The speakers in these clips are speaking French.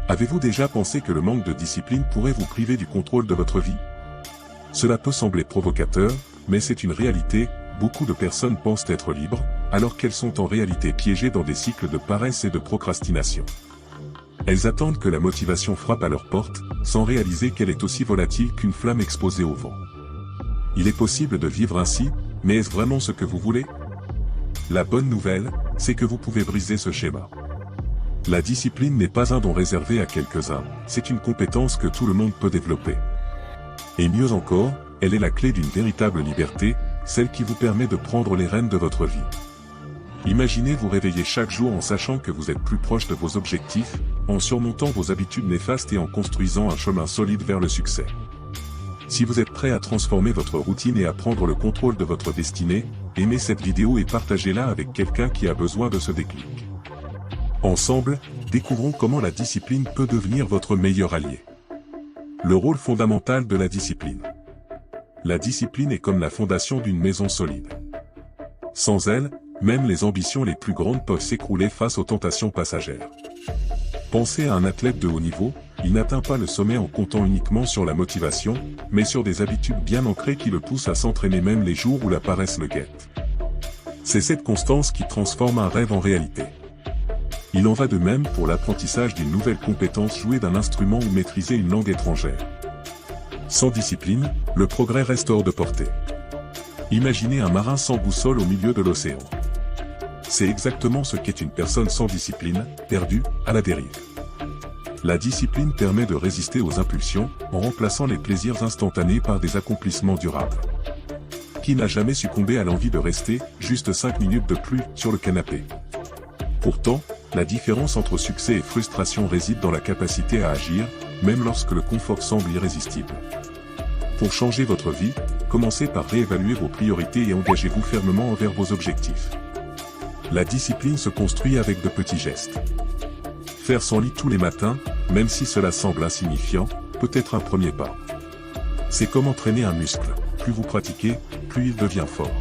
Avez-vous déjà pensé que le manque de discipline pourrait vous priver du contrôle de votre vie? Cela peut sembler provocateur, mais c'est une réalité. Beaucoup de personnes pensent être libres, alors qu'elles sont en réalité piégées dans des cycles de paresse et de procrastination. Elles attendent que la motivation frappe à leur porte, sans réaliser qu'elle est aussi volatile qu'une flamme exposée au vent. Il est possible de vivre ainsi, mais est-ce vraiment ce que vous voulez? La bonne nouvelle, c'est que vous pouvez briser ce schéma. La discipline n'est pas un don réservé à quelques-uns, c'est une compétence que tout le monde peut développer. Et mieux encore, elle est la clé d'une véritable liberté, celle qui vous permet de prendre les rênes de votre vie. Imaginez vous réveiller chaque jour en sachant que vous êtes plus proche de vos objectifs, en surmontant vos habitudes néfastes et en construisant un chemin solide vers le succès. Si vous êtes prêt à transformer votre routine et à prendre le contrôle de votre destinée, aimez cette vidéo et partagez-la avec quelqu'un qui a besoin de ce déclic. Ensemble, découvrons comment la discipline peut devenir votre meilleur allié. Le rôle fondamental de la discipline. La discipline est comme la fondation d'une maison solide. Sans elle, même les ambitions les plus grandes peuvent s'écrouler face aux tentations passagères. Pensez à un athlète de haut niveau, il n'atteint pas le sommet en comptant uniquement sur la motivation, mais sur des habitudes bien ancrées qui le poussent à s'entraîner même les jours où la paresse le guette. C'est cette constance qui transforme un rêve en réalité. Il en va de même pour l'apprentissage d'une nouvelle compétence, jouer d'un instrument ou maîtriser une langue étrangère. Sans discipline, le progrès reste hors de portée. Imaginez un marin sans boussole au milieu de l'océan. C'est exactement ce qu'est une personne sans discipline, perdue, à la dérive. La discipline permet de résister aux impulsions, en remplaçant les plaisirs instantanés par des accomplissements durables. Qui n'a jamais succombé à l'envie de rester, juste 5 minutes de plus, sur le canapé? Pourtant, la différence entre succès et frustration réside dans la capacité à agir, même lorsque le confort semble irrésistible. Pour changer votre vie, commencez par réévaluer vos priorités et engagez-vous fermement envers vos objectifs. La discipline se construit avec de petits gestes. Faire son lit tous les matins, même si cela semble insignifiant, peut être un premier pas. C'est comme entraîner un muscle, plus vous pratiquez, plus il devient fort.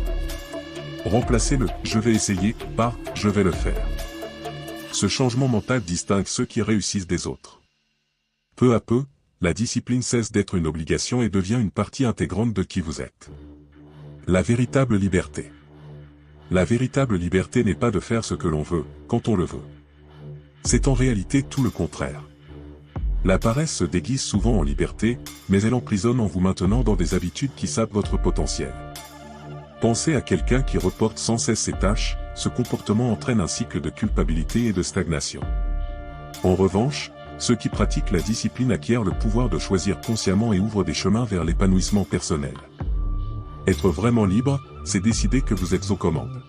Remplacez le « je vais essayer » par « je vais le faire ». Ce changement mental distingue ceux qui réussissent des autres. Peu à peu, la discipline cesse d'être une obligation et devient une partie intégrante de qui vous êtes. La véritable liberté. La véritable liberté n'est pas de faire ce que l'on veut, quand on le veut. C'est en réalité tout le contraire. La paresse se déguise souvent en liberté, mais elle emprisonne en vous maintenant dans des habitudes qui sapent votre potentiel. Pensez à quelqu'un qui reporte sans cesse ses tâches, ce comportement entraîne un cycle de culpabilité et de stagnation. En revanche, ceux qui pratiquent la discipline acquièrent le pouvoir de choisir consciemment et ouvrent des chemins vers l'épanouissement personnel. Être vraiment libre, c'est décider que vous êtes aux commandes.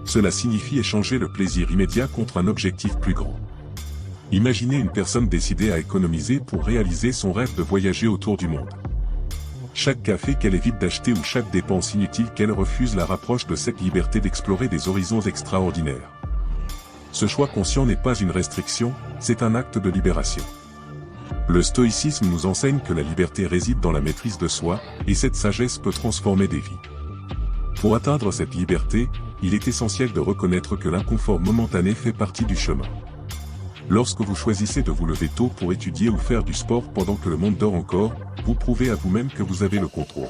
Cela signifie échanger le plaisir immédiat contre un objectif plus grand. Imaginez une personne décidée à économiser pour réaliser son rêve de voyager autour du monde. Chaque café qu'elle évite d'acheter ou chaque dépense inutile qu'elle refuse la rapproche de cette liberté d'explorer des horizons extraordinaires. Ce choix conscient n'est pas une restriction, c'est un acte de libération. Le stoïcisme nous enseigne que la liberté réside dans la maîtrise de soi, et cette sagesse peut transformer des vies. Pour atteindre cette liberté, il est essentiel de reconnaître que l'inconfort momentané fait partie du chemin. Lorsque vous choisissez de vous lever tôt pour étudier ou faire du sport pendant que le monde dort encore, vous prouvez à vous-même que vous avez le contrôle.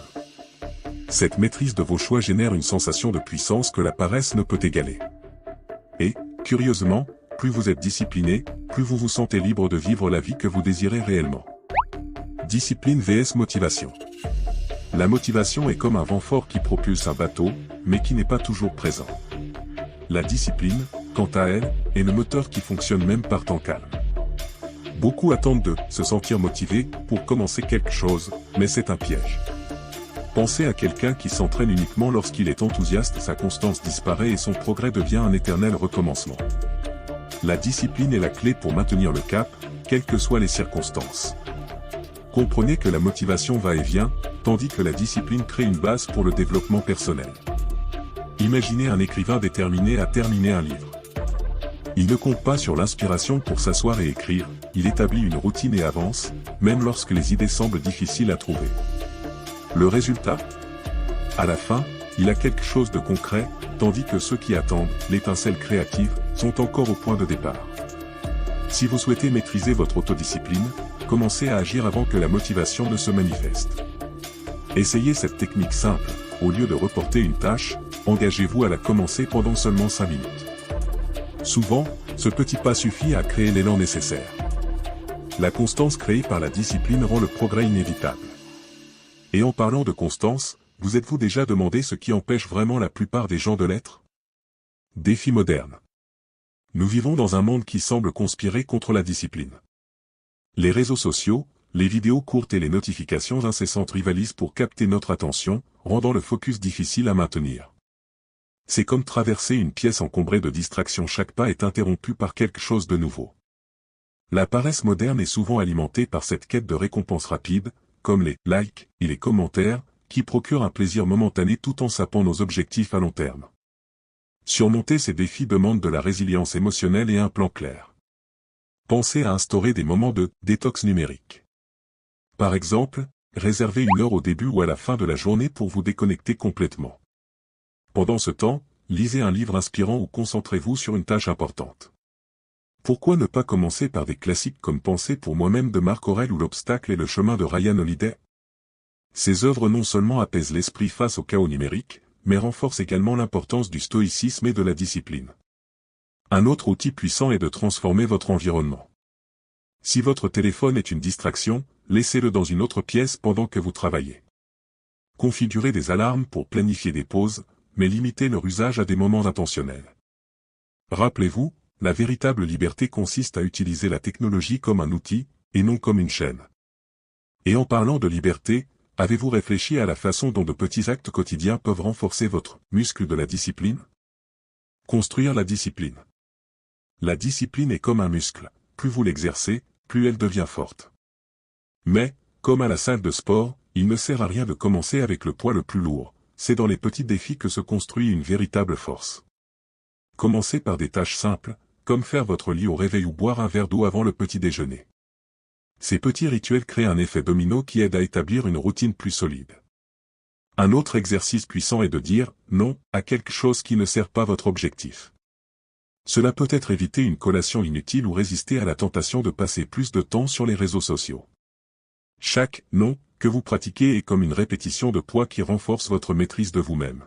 Cette maîtrise de vos choix génère une sensation de puissance que la paresse ne peut égaler. Et, curieusement, plus vous êtes discipliné, plus vous vous sentez libre de vivre la vie que vous désirez réellement. Discipline vs motivation. La motivation est comme un vent fort qui propulse un bateau, mais qui n'est pas toujours présent. La discipline, quant à elle, est le moteur qui fonctionne même par temps calme. Beaucoup attendent de se sentir motivé pour commencer quelque chose, mais c'est un piège. Pensez à quelqu'un qui s'entraîne uniquement lorsqu'il est enthousiaste, sa constance disparaît et son progrès devient un éternel recommencement. La discipline est la clé pour maintenir le cap, quelles que soient les circonstances. Comprenez que la motivation va et vient, tandis que la discipline crée une base pour le développement personnel. Imaginez un écrivain déterminé à terminer un livre. Il ne compte pas sur l'inspiration pour s'asseoir et écrire, il établit une routine et avance, même lorsque les idées semblent difficiles à trouver. Le résultat? À la fin, il a quelque chose de concret, tandis que ceux qui attendent l'étincelle créative sont encore au point de départ. Si vous souhaitez maîtriser votre autodiscipline, commencez à agir avant que la motivation ne se manifeste. Essayez cette technique simple, au lieu de reporter une tâche, engagez-vous à la commencer pendant seulement 5 minutes. Souvent, ce petit pas suffit à créer l'élan nécessaire. La constance créée par la discipline rend le progrès inévitable. Et en parlant de constance, vous êtes-vous déjà demandé ce qui empêche vraiment la plupart des gens de l'être? Défi moderne. Nous vivons dans un monde qui semble conspirer contre la discipline. Les réseaux sociaux, les vidéos courtes et les notifications incessantes rivalisent pour capter notre attention, rendant le focus difficile à maintenir. C'est comme traverser une pièce encombrée de distractions, chaque pas est interrompu par quelque chose de nouveau. La paresse moderne est souvent alimentée par cette quête de récompenses rapides, comme les likes et les commentaires, qui procurent un plaisir momentané tout en sapant nos objectifs à long terme. Surmonter ces défis demande de la résilience émotionnelle et un plan clair. Pensez à instaurer des moments de détox numérique. Par exemple, réservez 1 heure au début ou à la fin de la journée pour vous déconnecter complètement. Pendant ce temps, lisez un livre inspirant ou concentrez-vous sur une tâche importante. Pourquoi ne pas commencer par des classiques comme Penser pour moi-même de Marc Aurèle ou L'obstacle et le chemin de Ryan Holiday? Ces œuvres non seulement apaisent l'esprit face au chaos numérique, mais renforcent également l'importance du stoïcisme et de la discipline. Un autre outil puissant est de transformer votre environnement. Si votre téléphone est une distraction, laissez-le dans une autre pièce pendant que vous travaillez. Configurez des alarmes pour planifier des pauses, mais limitez leur usage à des moments intentionnels. Rappelez-vous, la véritable liberté consiste à utiliser la technologie comme un outil, et non comme une chaîne. Et en parlant de liberté, avez-vous réfléchi à la façon dont de petits actes quotidiens peuvent renforcer votre muscle de la discipline? Construire la discipline. La discipline est comme un muscle, plus vous l'exercez, plus elle devient forte. Mais, comme à la salle de sport, il ne sert à rien de commencer avec le poids le plus lourd, c'est dans les petits défis que se construit une véritable force. Commencez par des tâches simples, comme faire votre lit au réveil ou boire un verre d'eau avant le petit déjeuner. Ces petits rituels créent un effet domino qui aide à établir une routine plus solide. Un autre exercice puissant est de dire « non » à quelque chose qui ne sert pas votre objectif. Cela peut être éviter une collation inutile ou résister à la tentation de passer plus de temps sur les réseaux sociaux. Chaque « non » que vous pratiquez est comme une répétition de poids qui renforce votre maîtrise de vous-même.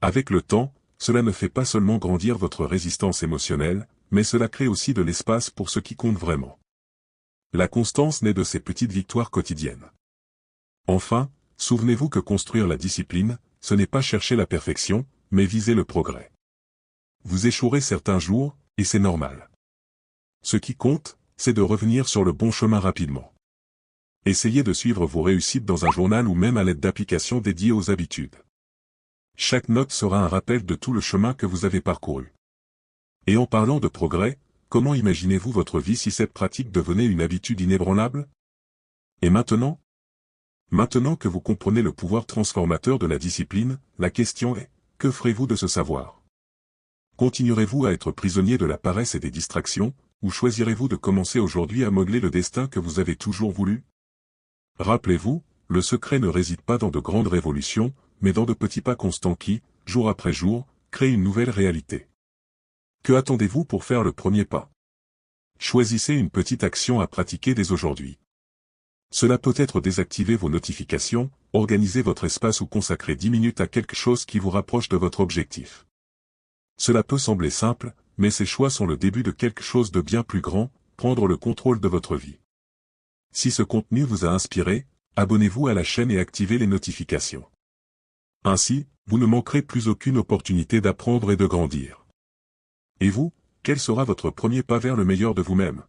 Avec le temps, cela ne fait pas seulement grandir votre résistance émotionnelle, mais cela crée aussi de l'espace pour ce qui compte vraiment. La constance naît de ces petites victoires quotidiennes. Enfin, souvenez-vous que construire la discipline, ce n'est pas chercher la perfection, mais viser le progrès. Vous échouerez certains jours, et c'est normal. Ce qui compte, c'est de revenir sur le bon chemin rapidement. Essayez de suivre vos réussites dans un journal ou même à l'aide d'applications dédiées aux habitudes. Chaque note sera un rappel de tout le chemin que vous avez parcouru. Et en parlant de progrès, comment imaginez-vous votre vie si cette pratique devenait une habitude inébranlable? Et maintenant? Maintenant que vous comprenez le pouvoir transformateur de la discipline, la question est, que ferez-vous de ce savoir? Continuerez-vous à être prisonnier de la paresse et des distractions, ou choisirez-vous de commencer aujourd'hui à modeler le destin que vous avez toujours voulu? Rappelez-vous, le secret ne réside pas dans de grandes révolutions, mais dans de petits pas constants qui, jour après jour, créent une nouvelle réalité. Que attendez-vous pour faire le premier pas? Choisissez une petite action à pratiquer dès aujourd'hui. Cela peut être désactiver vos notifications, organiser votre espace ou consacrer 10 minutes à quelque chose qui vous rapproche de votre objectif. Cela peut sembler simple, mais ces choix sont le début de quelque chose de bien plus grand, prendre le contrôle de votre vie. Si ce contenu vous a inspiré, abonnez-vous à la chaîne et activez les notifications. Ainsi, vous ne manquerez plus aucune opportunité d'apprendre et de grandir. Et vous, quel sera votre premier pas vers le meilleur de vous-même?